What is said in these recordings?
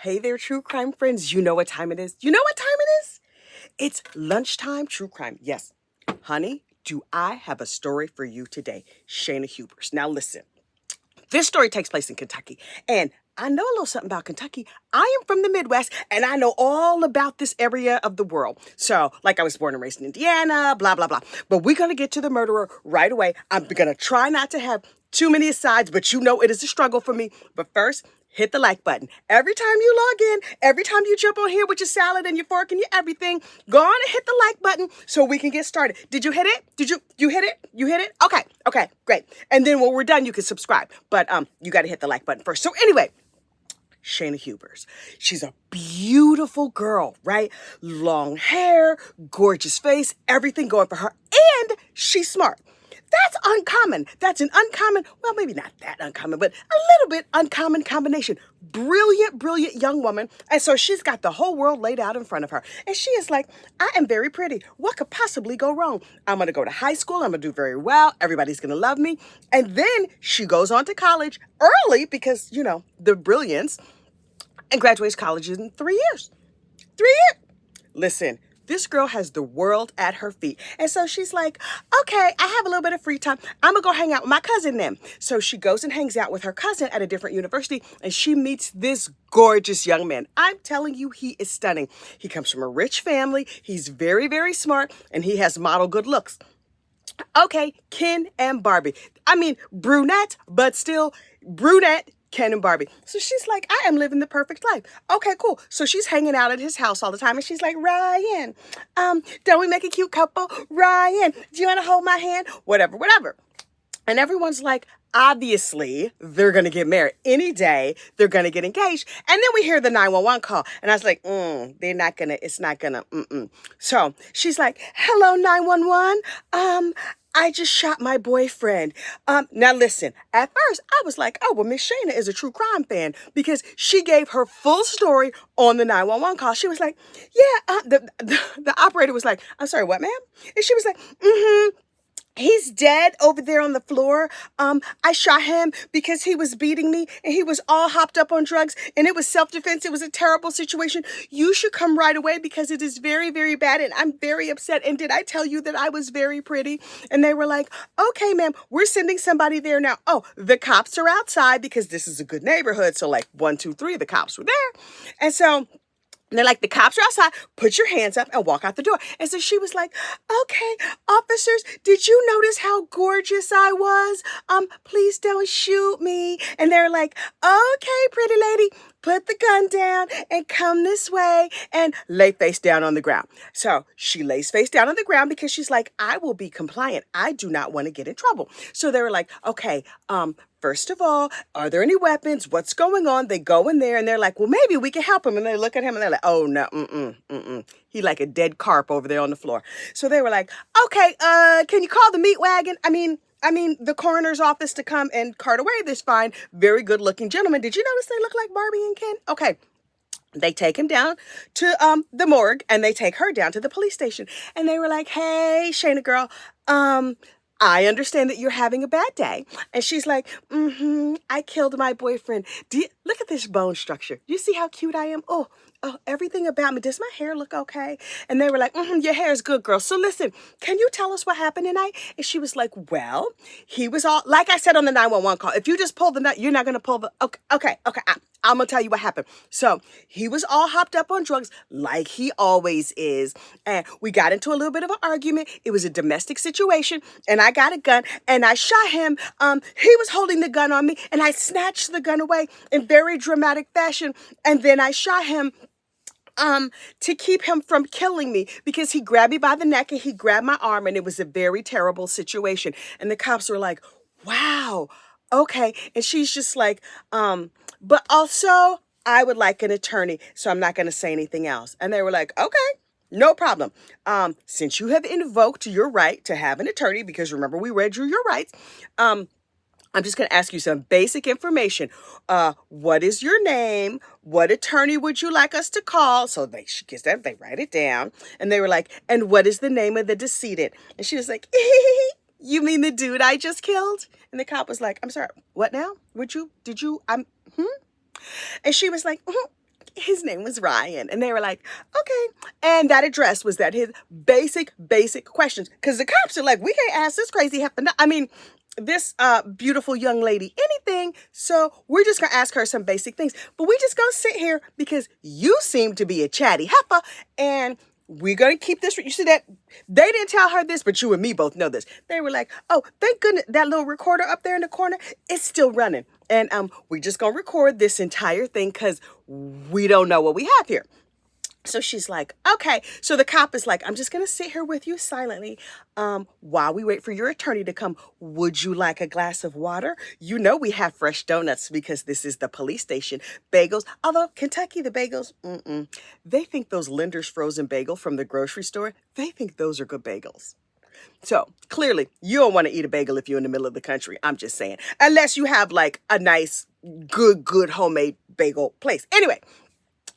Hey there, true crime friends. You know what time it is? You know what time it is? It's lunchtime true crime. Yes, honey, do I have a story for you today? Shayna Hubers. Now listen, this story takes place in Kentucky, and I know a little something about Kentucky. I am from the Midwest, and I know all about this area of the world. So, like I was born and raised in Indiana, blah, blah, blah. But we're going to get to the murderer right away. I'm going to try not to have too many asides, but you know it is a struggle for me. But first, hit the like button. Every time you log in, every time you jump on here with your salad and your fork and your everything, go on and hit the like button so we can get started. Did you hit it? You hit it? You hit it? Okay, great. And then when we're done, you can subscribe. But you got to hit the like button first. So anyway, Shayna Hubers. She's a beautiful girl, right? Long hair, gorgeous face, everything going for her. And she's smart. That's uncommon. That's an uncommon, well, maybe not that uncommon, but a little bit uncommon combination. Brilliant, brilliant young woman. And so she's got the whole world laid out in front of her. And she is like, I am very pretty. What could possibly go wrong? I'm going to go to high school. I'm going to do very well. Everybody's going to love me. And then she goes on to college early because, you know, the brilliance, and graduates college in 3 years. 3 years. Listen, this girl has the world at her feet. And so she's like, okay, I have a little bit of free time. I'm going to go hang out with my cousin then. So she goes and hangs out with her cousin at a different university, and she meets this gorgeous young man. I'm telling you, he is stunning. He comes from a rich family. He's very, very smart, and he has model good looks. Okay, Ken and Barbie. I mean, brunette, but still brunette. Ken and Barbie. So she's like, I am living the perfect life. Okay, cool. So she's hanging out at his house all the time, and she's like, Ryan, don't we make a cute couple? Ryan, do you want to hold my hand? Whatever. And everyone's like, obviously, they're going to get married. Any day, they're going to get engaged. And then we hear the 911 call. And I was like, they're not going to, it's not going to, So she's like, hello, 911. I just shot my boyfriend. Now listen, at first I was like, oh, well, Miss Shayna is a true crime fan because she gave her full story on the 911 call. She was like, yeah, the operator was like, I'm sorry, what, ma'am? And she was like, he's dead over there on the floor. I shot him because he was beating me and he was all hopped up on drugs and it was self-defense. It was a terrible situation. You should come right away because it is very, very bad and I'm very upset. And did I tell you that I was very pretty? And they were like, okay, ma'am, we're sending somebody there now. Oh, the cops are outside because this is a good neighborhood. So like 1, 2, 3, the cops were there. And so they're like, the cops are outside, put your hands up and walk out the door. And so she was like, okay, officers, did you notice how gorgeous I was? Please don't shoot me. And they're like, okay, pretty lady, put the gun down and come this way and lay face down on the ground. So she lays face down on the ground because she's like, I will be compliant. I do not want to get in trouble. So they were like, okay, first of all, are there any weapons? What's going on? They go in there and they're like, well, maybe we can help him. And they look at him and they're like, oh, no, He like a dead carp over there on the floor. So they were like, okay, can you call the meat wagon? I mean, the coroner's office to come and cart away this fine, very good looking gentleman. Did you notice they look like Barbie and Ken? Okay. They take him down to the morgue and they take her down to the police station. And they were like, hey, Shayna girl, I understand that you're having a bad day. And she's like, I killed my boyfriend. Look at this bone structure. You see how cute I am? Oh, everything about me. Does my hair look okay? And they were like, your hair is good, girl. So listen, can you tell us what happened tonight? And she was like, well, he was all, like I said on the 911 call, if you just pull the nut, you're not going to pull the, okay. I'm going to tell you what happened. So he was all hopped up on drugs like he always is. And we got into a little bit of an argument. It was a domestic situation. And I got a gun and I shot him. He was holding the gun on me and I snatched the gun away in very dramatic fashion. And then I shot him to keep him from killing me because he grabbed me by the neck and he grabbed my arm and it was a very terrible situation. And the cops were like, wow, okay. And she's just like, but also I would like an attorney, so I'm not going to say anything else. And they were like, okay, no problem. Since you have invoked your right to have an attorney, because remember we read you your rights, I'm just going to ask you some basic information. What is your name? What attorney would you like us to call? So she gets that, they write it down. And they were like, and what is the name of the decedent? And she was like, you mean the dude I just killed? And the cop was like, I'm sorry, what now? And she was like, his name was Ryan. And they were like, okay. And that address was that his basic questions. Because the cops are like, we can't ask this crazy heifer. I mean, this beautiful young lady anything. So we're just going to ask her some basic things. But we just going to sit here because you seem to be a chatty heifer. And we're going to keep this. You see that? They didn't tell her this, but you and me both know this. They were like, oh, thank goodness that little recorder up there in the corner is still running. And we're just going to record this entire thing because we don't know what we have here. So she's like, okay. So the cop is like, I'm just going to sit here with you silently while we wait for your attorney to come. Would you like a glass of water? You know we have fresh donuts because this is the police station. Bagels. Although Kentucky, the bagels, they think those Linder's frozen bagel from the grocery store, they think those are good bagels. So clearly you don't want to eat a bagel if you're in the middle of the country. I'm just saying. Unless you have like a nice, good homemade bagel place. Anyway.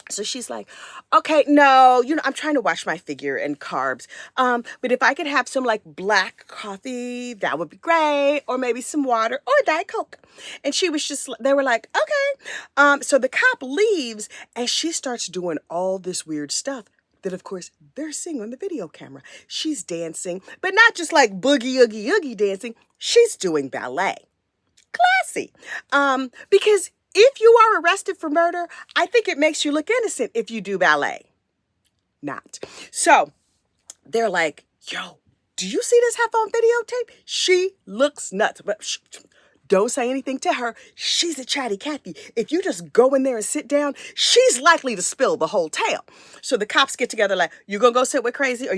So she's like, okay, no, I'm trying to watch my figure and carbs. But if I could have some like black coffee, that would be great. Or maybe some water or a Diet Coke. And they were like, okay. So the cop leaves and she starts doing all this weird stuff that, of course, they're seeing on the video camera. She's dancing, but not just like boogie, oogie, oogie dancing. She's doing ballet. Classy. Because if you are arrested for murder, I think it makes you look innocent if you do ballet. Not. So they're like, yo, do you see this heifer on videotape? She looks nuts. But don't say anything to her. She's a chatty Cathy. If you just go in there and sit down, she's likely to spill the whole tale. So the cops get together like, you gonna go sit with Crazy? Or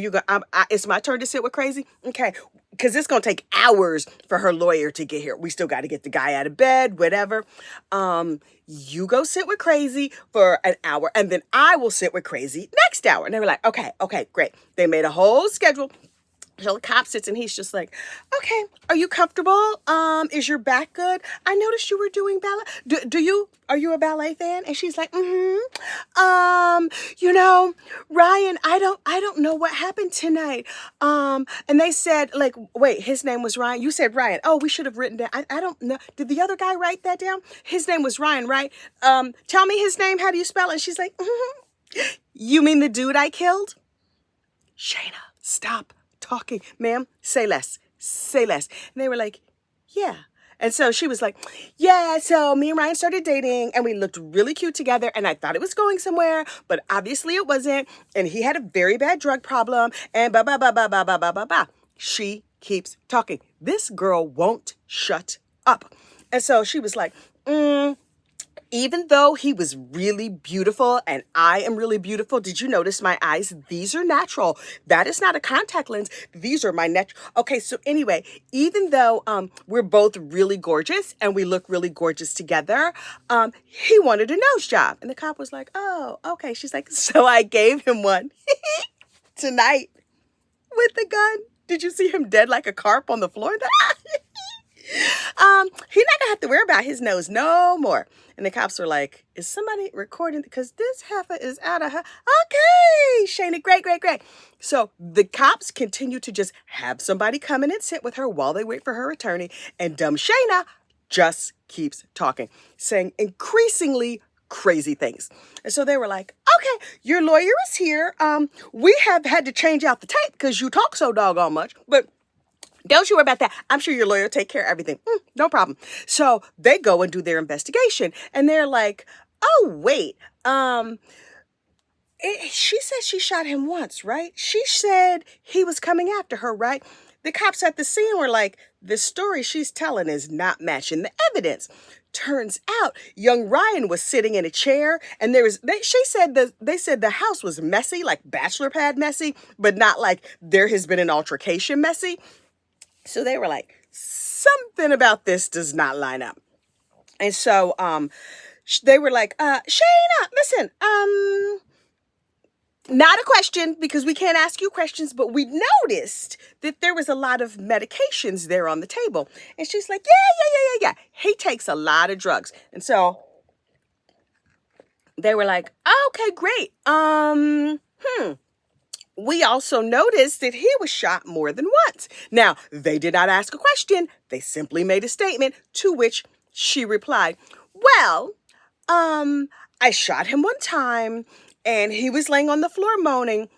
it's my turn to sit with Crazy? Okay, because it's gonna take hours for her lawyer to get here. We still got to get the guy out of bed, whatever. You go sit with Crazy for an hour, and then I will sit with Crazy next hour. And they were like, okay, great. They made a whole schedule. So the cop sits and he's just like, okay, are you comfortable? Is your back good? I noticed you were doing ballet. Are you a ballet fan? And she's like, Ryan, I don't know what happened tonight. And they said like, wait, his name was Ryan. You said Ryan. Oh, we should have written down. I don't know. Did the other guy write that down? His name was Ryan, right? Tell me his name. How do you spell it? And she's like, You mean the dude I killed? Shayna, stop talking. Ma'am, say less. And they were like, yeah. And so she was like, yeah, so me and Ryan started dating and we looked really cute together and I thought it was going somewhere, but obviously it wasn't. And he had a very bad drug problem and blah, blah, blah, blah, blah, blah, blah, blah, blah. She keeps talking. This girl won't shut up. And so she was like, even though he was really beautiful and I am really beautiful, did you notice my eyes? These are natural. That is not a contact lens. These are my natural. Okay, so anyway, even though we're both really gorgeous and we look really gorgeous together, he wanted a nose job. And the cop was like, oh, okay. She's like, so I gave him one tonight with the gun. Did you see him dead like a carp on the floor? He's not gonna have to worry about his nose no more. And the cops were like, is somebody recording? Because this heifer is out of her. Okay, Shayna, great. So the cops continue to just have somebody come in and sit with her while they wait for her attorney. And dumb Shayna just keeps talking, saying increasingly crazy things. And so they were like, okay, your lawyer is here. We have had to change out the tape because you talk so doggone much, but don't you worry about that. I'm sure your lawyer will take care of everything. No problem. So they go and do their investigation and they're like, oh, wait. She said she shot him once, right? She said he was coming after her, right? The cops at the scene were like, the story she's telling is not matching the evidence. Turns out young Ryan was sitting in a chair and they said the house was messy, like bachelor pad messy, but not like there has been an altercation messy. So they were like, something about this does not line up. And so they were like, Shayna, listen, not a question because we can't ask you questions, but we noticed that there was a lot of medications there on the table. And she's like, yeah. He takes a lot of drugs. And so they were like, okay, great. We also noticed that he was shot more than once. Now, they did not ask a question. They simply made a statement to which she replied, well, I I shot him one time and he was laying on the floor moaning.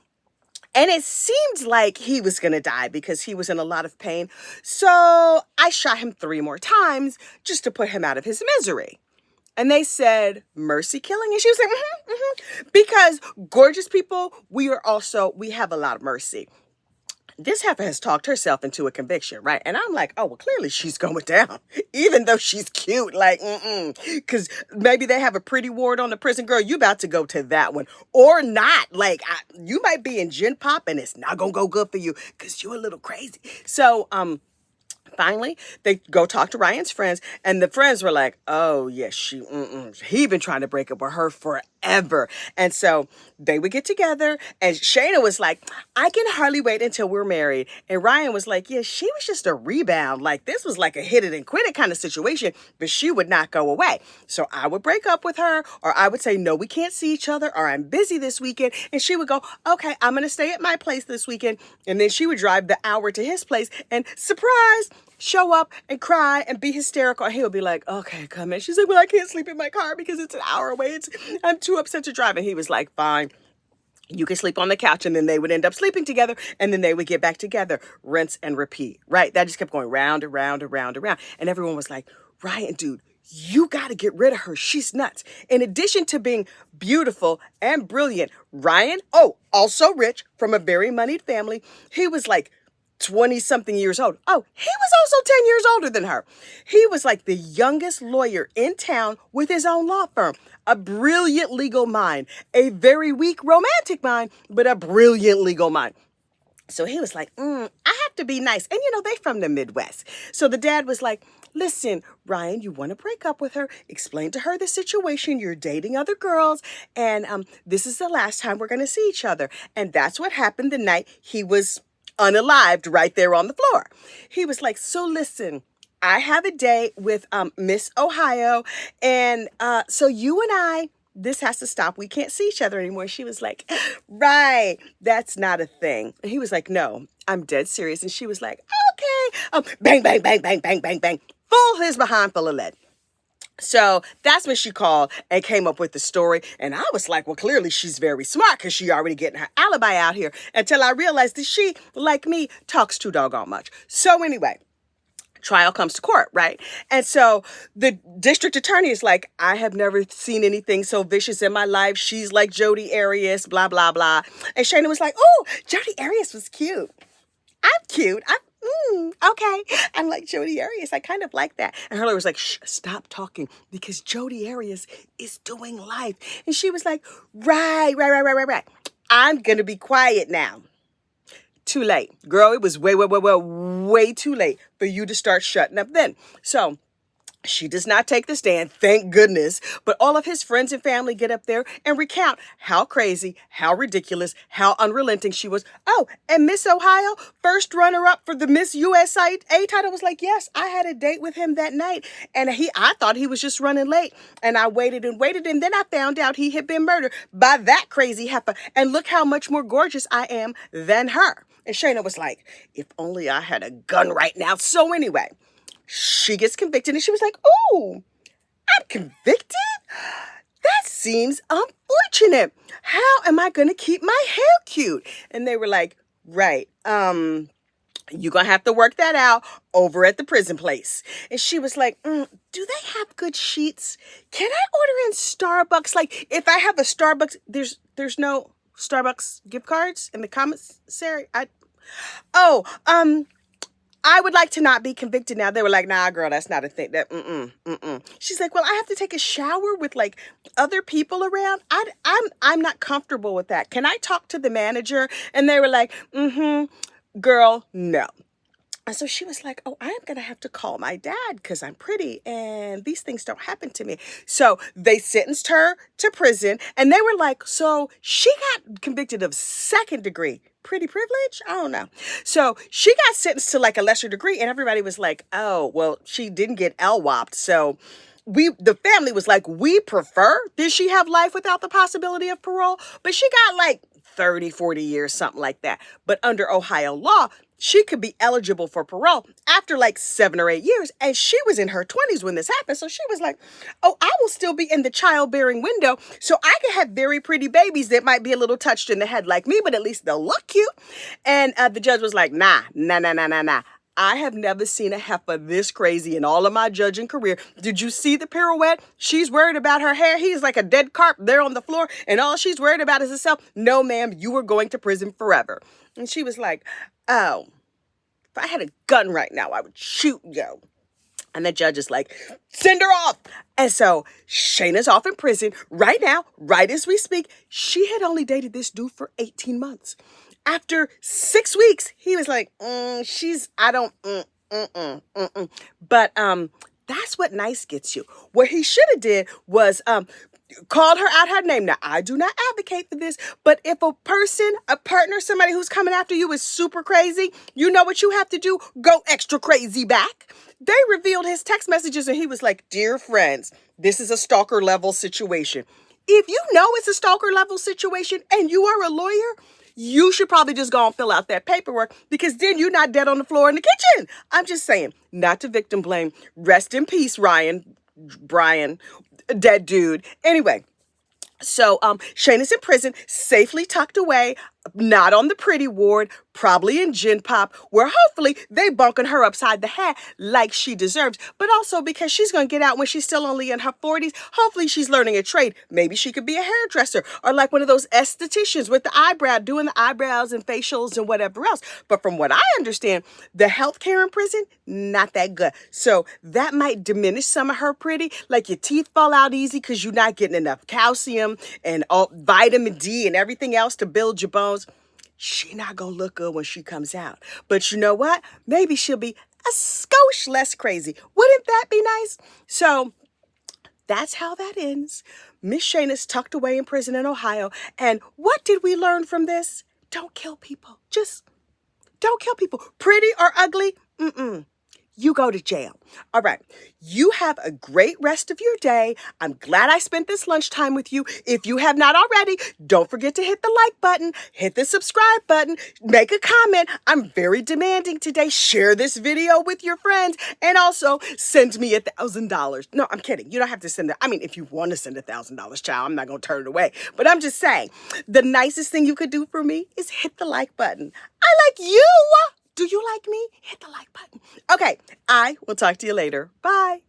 And it seemed like he was going to die because he was in a lot of pain. So I shot him 3 more times just to put him out of his misery. And they said, mercy killing? And she was like, because gorgeous people, we have a lot of mercy. This heifer has talked herself into a conviction, right? And I'm like, oh, well, clearly she's going down, even though she's cute. Like, because maybe they have a pretty ward on the prison. Girl, you about to go to that one or not. Like, you might be in Gen Pop and it's not going to go good for you because you're a little crazy. So, finally, they go talk to Ryan's friends, and the friends were like, oh, yes, he been trying to break up with her forever. And so they would get together, and Shayna was like, I can hardly wait until we're married. And Ryan was like, yeah, she was just a rebound. Like, this was like a hit it and quit it kind of situation, but she would not go away. So I would break up with her, or I would say, no, we can't see each other, or I'm busy this weekend. And she would go, okay, I'm going to stay at my place this weekend. And then she would drive the hour to his place, and surprise, show up and cry and be hysterical. And he would be like, okay, come in. She's like, well, I can't sleep in my car because it's an hour away. I'm too upset to drive. And he was like, fine, you can sleep on the couch. And then they would end up sleeping together. And then they would get back together, rinse and repeat, right? That just kept going round and round and round and round. And everyone was like, Ryan, dude, you got to get rid of her. She's nuts. In addition to being beautiful and brilliant, Ryan, also rich from a very moneyed family. He was like 20-something years old. Oh, he was also 10 years older than her. He was like the youngest lawyer in town with his own law firm. A brilliant legal mind. A very weak romantic mind, but a brilliant legal mind. So he was like, I have to be nice. And, they from the Midwest. So the dad was like, listen, Ryan, you want to break up with her. Explain to her the situation. You're dating other girls. And this is the last time we're going to see each other. And that's what happened the night he was unalived right there on the floor. He was like, so listen, I have a date with Miss Ohio. And so you and I, this has to stop. We can't see each other anymore. She was like, right, that's not a thing. And he was like, no, I'm dead serious. And she was like, okay. Bang, bang, bang, bang, bang, bang, bang. His behind full of lead. So that's when she called and came up with the story. And I was like, well, clearly she's very smart because she already getting her alibi out here, until I realized that she, like me, talks too doggone much. So anyway, trial comes to court, right? And so the district attorney is like, I have never seen anything so vicious in my life. She's like Jodi Arias, blah, blah, blah. And Shayna was like, oh, Jodi Arias was cute. I'm cute. Okay. I'm like Jodi Arias. I kind of like that. And her lawyer was like, shh, stop talking because Jodi Arias is doing life. And she was like, right. I'm going to be quiet now. Too late. Girl, it was way too late for you to start shutting up then. So she does not take the stand, thank goodness, but all of his friends and family get up there and recount how crazy, how ridiculous, how unrelenting she was. Oh, and Miss Ohio, first runner-up for the Miss USA title, was like, yes, I had a date with him that night, and I thought he was just running late, and I waited, and then I found out he had been murdered by that crazy heifer, and look how much more gorgeous I am than her. And Shayna was like, if only I had a gun right now. So anyway, she gets convicted and she was like, oh, I'm convicted? That seems unfortunate. How am I going to keep my hair cute? And they were like, right, you're going to have to work that out over at the prison place. And she was like, do they have good sheets? Can I order in Starbucks? Like, if I have a Starbucks, there's no Starbucks gift cards in the commissary. I would like to not be convicted now. They were like, nah, girl, that's not a thing. She's like, well, I have to take a shower with like other people around. I'm not comfortable with that. Can I talk to the manager? And they were like, girl, no. And so she was like, oh, I'm going to have to call my dad because I'm pretty and these things don't happen to me. So they sentenced her to prison and they were like, so she got convicted of second degree. Pretty privilege? I don't know. So she got sentenced to like a lesser degree and everybody was like, oh, well, she didn't get LWOP'd. So the family was like, we prefer, did she have life without the possibility of parole? But she got like 30, 40 years, something like that. But under Ohio law, she could be eligible for parole after like 7 or 8 years. And she was in her 20s when this happened. So she was like, oh, I will still be in the childbearing window. So I can have very pretty babies that might be a little touched in the head like me, but at least they'll look cute. And the judge was like, nah. I have never seen a heifer this crazy in all of my judging career. Did you see the pirouette? She's worried about her hair. He's like a dead carp there on the floor, and all she's worried about is herself. No, ma'am, you are going to prison forever. And she was like, oh, if I had a gun right now, I would shoot you. And the judge is like, send her off. And so Shayna's off in prison right now, right as we speak. She had only dated this dude for 18 months. After 6 weeks, he was like, But that's what nice gets you. What he should have did was called her out her name. Now, I do not advocate for this, but if a person, a partner, somebody who's coming after you is super crazy, you know what you have to do? Go extra crazy back. They revealed his text messages and he was like, dear friends, this is a stalker level situation. If you know it's a stalker level situation and you are a lawyer, you should probably just go and fill out that paperwork because then you're not dead on the floor in the kitchen. I'm just saying, not to victim blame. Rest in peace, Brian, dead dude. Anyway, so Shayna's in prison, safely tucked away, not on the pretty ward, probably in Gin Pop, where hopefully they bunking her upside the head like she deserves, but also because she's going to get out when she's still only in her 40s. Hopefully she's learning a trade. Maybe she could be a hairdresser or like one of those estheticians with the eyebrow, doing the eyebrows and facials and whatever else. But from what I understand, the healthcare in prison, not that good. So that might diminish some of her pretty, like your teeth fall out easy because you're not getting enough calcium and all vitamin D and everything else to build your bones. She not gonna look good when she comes out. But you know what? Maybe she'll be a skosh less crazy. Wouldn't that be nice? So that's how that ends. Miss Shayna's tucked away in prison in Ohio. And what did we learn from this? Don't kill people. Just don't kill people. Pretty or ugly? You go to jail. All right. You have a great rest of your day. I'm glad I spent this lunchtime with you. If you have not already, don't forget to hit the like button, hit the subscribe button, make a comment. I'm very demanding today. Share this video with your friends and also send me $1,000. No, I'm kidding. You don't have to send it. I mean, if you want to send $1,000, child, I'm not going to turn it away. But I'm just saying, the nicest thing you could do for me is hit the like button. I like you. Do you like me? Hit the like button. Okay, I will talk to you later. Bye.